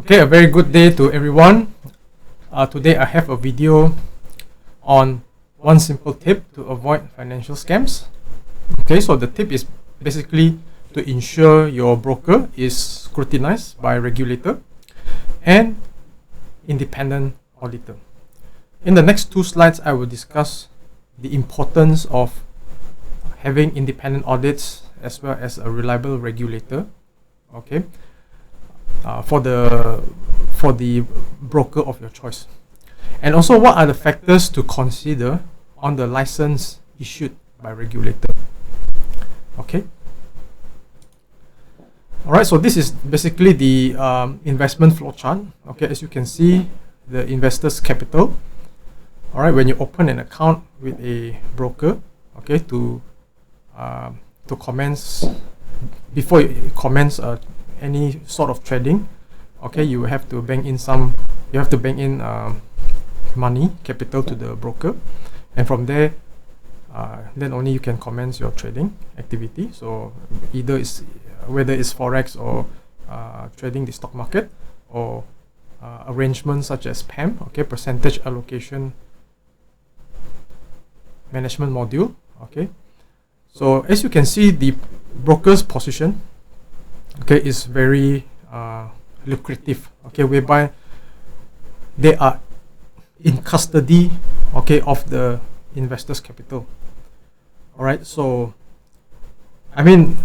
Okay, a very good day to everyone. Today I have a video on one simple tip to avoid financial scams. Okay, so the tip is basically to ensure your broker is scrutinized by a regulator and independent auditor. In the next two slides, I will discuss the importance of having independent audits as well as a reliable regulator. Okay. For the broker of your choice, and also what are the factors to consider on the license issued by regulator. Okay. All right. So this is basically the investment flow chart. Okay, as you can see, the investor's capital. All right. When you open an account with a broker, okay, to commence before you commence any sort of trading, okay, you have to bank in money capital to the broker, and from there then only you can commence your trading activity. So whether it's forex or trading the stock market, or arrangements such as PAM, okay, percentage allocation management module. Okay, so as you can see, the broker's position, okay, is very lucrative, okay, whereby they are in custody, okay, of the investor's capital. All right, so I mean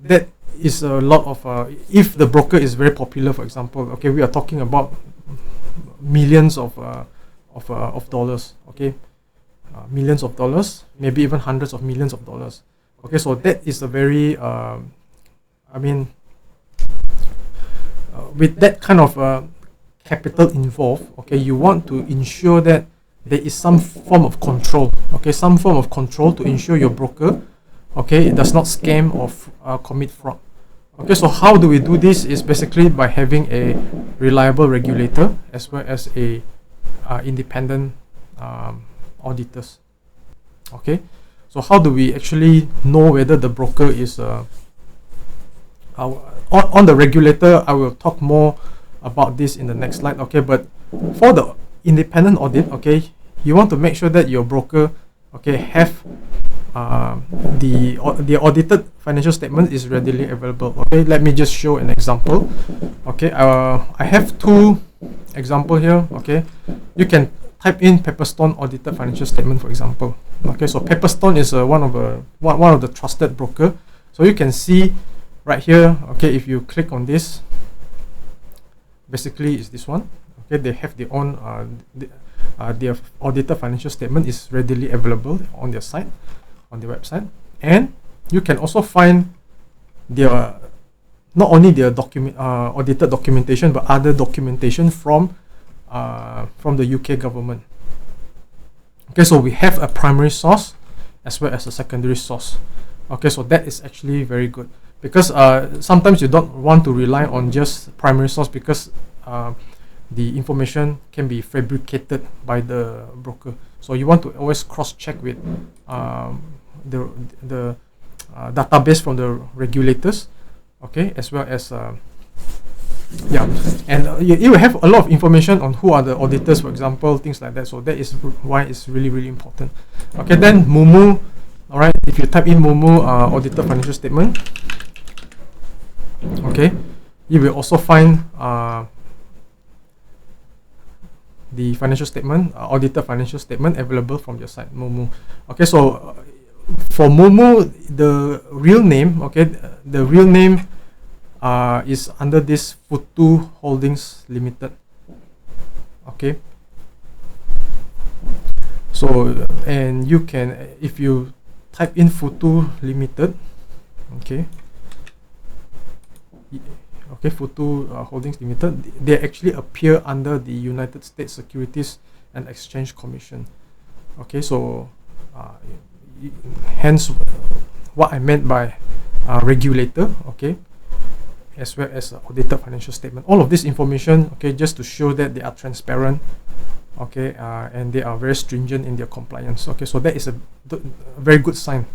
that is a lot of if the broker is very popular, for example, okay, we are talking about millions of dollars, okay, millions of dollars, maybe even hundreds of millions of dollars. Okay, so that is a very with that kind of capital involved, okay, you want to ensure that there is some form of control, okay, some form of control to ensure your broker, okay, it does not scam or commit fraud. Okay, so how do we do this? Is basically by having a reliable regulator as well as a independent auditors. Okay, so how do we actually know whether the broker is on the regulator? I will talk more about this in the next slide. Okay, but for the independent audit, okay, you want to make sure that your broker, okay, have the audited financial statement is readily available. Okay, let me just show an example. Okay, I have two example here. Okay, you can type in Pepperstone audited financial statement, for example. Okay, so Pepperstone is one of the trusted broker. So you can see right here, okay, if you click on this, basically is this one. Okay, they have their own their audited financial statement is readily available on their site, on their website, and you can also find their not only their audited documentation, but other documentation from the UK government. Okay, so we have a primary source as well as a secondary source. Okay, so that is actually very good, because sometimes you don't want to rely on just primary source, because the information can be fabricated by the broker. So you want to always cross-check with the database from the regulators, okay, as well as and you will have a lot of information on who are the auditors, for example, things like that. So that is why it's really, really important. Okay, then Moomoo. All right, if you type in Moomoo audited financial statement, okay, you will also find the financial statement, audited financial statement available from your site, Moomoo. Okay, so for Moomoo, the real name, okay, the real name is under this Futu Holdings Limited. Okay, so and you can, if you type in Futu Limited, okay, Futu Holdings Limited, they actually appear under the United States Securities and Exchange Commission. Okay, so hence what I meant by regulator, okay, as well as audited financial statement. All of this information, okay, just to show that they are transparent, okay, and they are very stringent in their compliance. Okay, so that is a very good sign.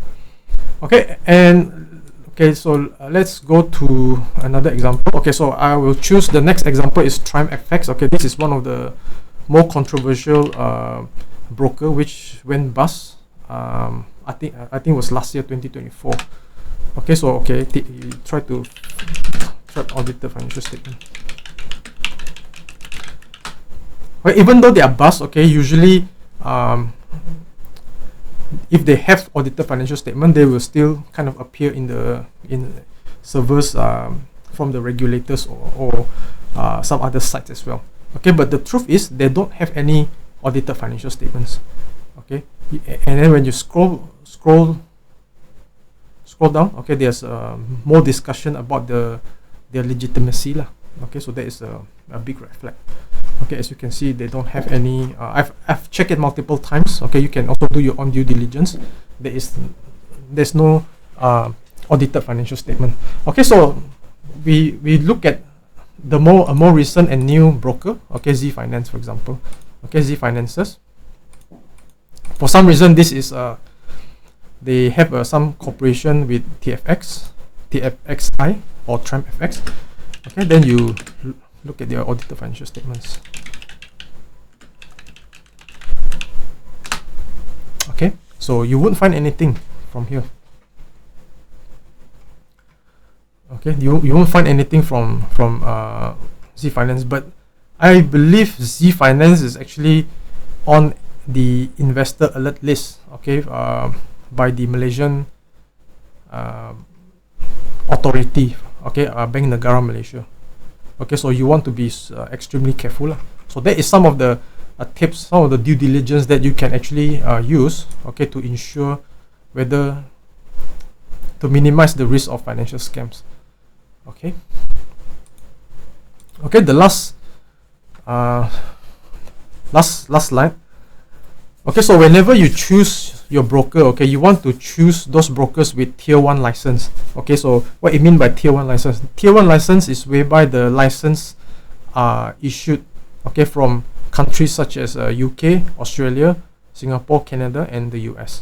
Okay, and Okay, so let's go to another example. Okay, so I will choose the next example is Triumph FX. Okay, this is one of the more controversial broker which went bust. I think it was last year, 2024. Okay, so try to audit the financial statement. Well, even though they are bust, okay, usually if they have audited financial statement, they will still kind of appear in servers from the regulators or some other sites as well. Okay, but the truth is they don't have any audited financial statements. Okay, and then when you scroll down, okay, there's more discussion about their legitimacy lah. Okay, so that is a big red flag. Okay, as you can see, they don't have any. I've checked it multiple times. Okay, you can also do your own due diligence. There's no audited financial statement. Okay, so we look at a more recent and new broker. Okay, Z Finance, for example. Okay, Z Finances. For some reason, this is they have some cooperation with TFXI or Triumph FX. Okay, then you look at their audited financial statements. Okay, so you won't find anything from here. Okay, you won't find anything from Z Finance, but I believe Z Finance is actually on the investor alert list. Okay, by the Malaysian authority. Okay, Bank Negara Malaysia. Okay, so you want to be extremely careful. So that is some of the tips, some of the due diligence that you can actually use, okay, to ensure whether to minimize the risk of financial scams. Okay. Okay, the last slide. Okay, so whenever you choose your broker, okay, you want to choose those brokers with tier 1 license. Okay, so what it mean by tier 1 license? Tier 1 license is whereby the license are issued, okay, from countries such as UK, Australia, Singapore, Canada, and the US.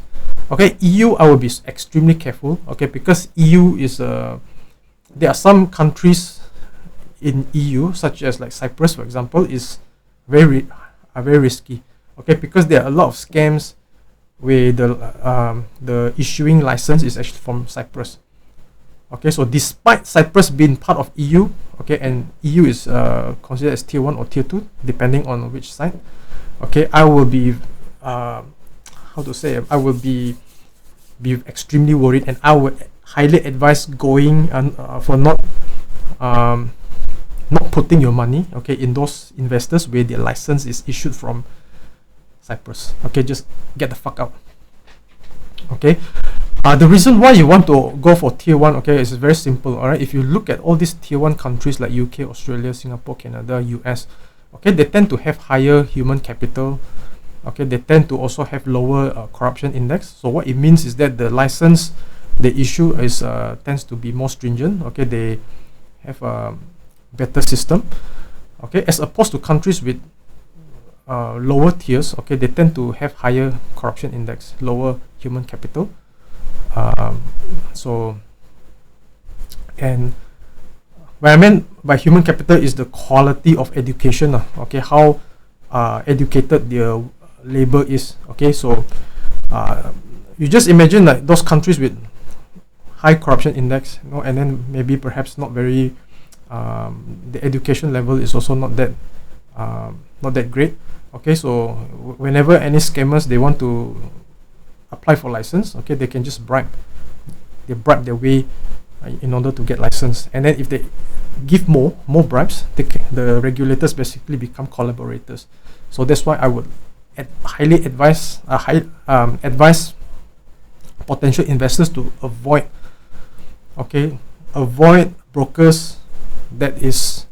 Okay, EU, I will be extremely careful, okay, because EU is there are some countries in EU, such as like Cyprus, for example, is very risky. Okay, because there are a lot of scams where the issuing license is actually from Cyprus. Okay, so despite Cyprus being part of EU, okay, and EU is considered as tier 1 or tier 2, depending on which side. Okay, I will be I will be extremely worried, and I would highly advise going for not putting your money, okay, in those investors where their license is issued from Cyprus. Okay, just get the fuck out. Okay, the reason why you want to go for tier 1, okay, is very simple. All right, if you look at all these tier 1 countries like UK, Australia, Singapore, Canada, US, okay, they tend to have higher human capital. Okay, they tend to also have lower corruption index. So what it means is that the license they issue is tends to be more stringent. Okay, they have a better system. Okay, as opposed to countries with lower tiers, okay, they tend to have higher corruption index, lower human capital. And what I meant by human capital is the quality of education. Okay, how educated their labor is. Okay, so you just imagine like those countries with high corruption index, you know, and then maybe perhaps not very the education level is also not that great. Okay, so whenever any scammers they want to apply for license, okay, they can just bribe their way in order to get license, and then if they give more bribes, the regulators basically become collaborators. So that's why I would highly advise advise potential investors to avoid brokers that is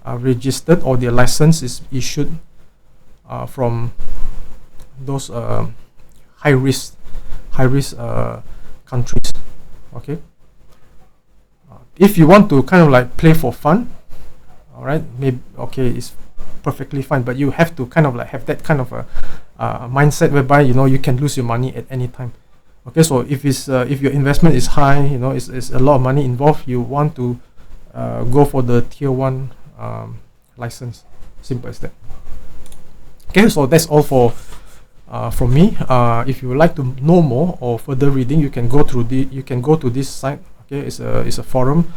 registered or their license is issued from those high risk countries. Okay, if you want to kind of like play for fun, all right, maybe okay, it's perfectly fine, but you have to kind of like have that kind of a mindset whereby, you know, you can lose your money at any time. Okay, so if your investment is high, you know, it's a lot of money involved, you want to go for the tier 1 license. Simple as that. Okay, so that's all for from me. If you would like to know more or further reading, you can go to this site. Okay, it's a forum.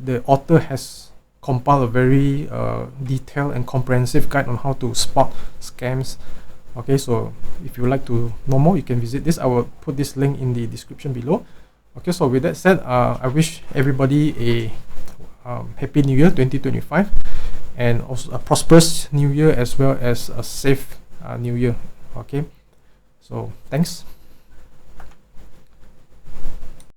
The author has compiled a very detailed and comprehensive guide on how to spot scams. Okay, so if you would like to know more, you can visit this. I will put this link in the description below. Okay, so with that said, I wish everybody a happy new year 2025, and also a prosperous new year, as well as a safe new year. Okay, so thanks.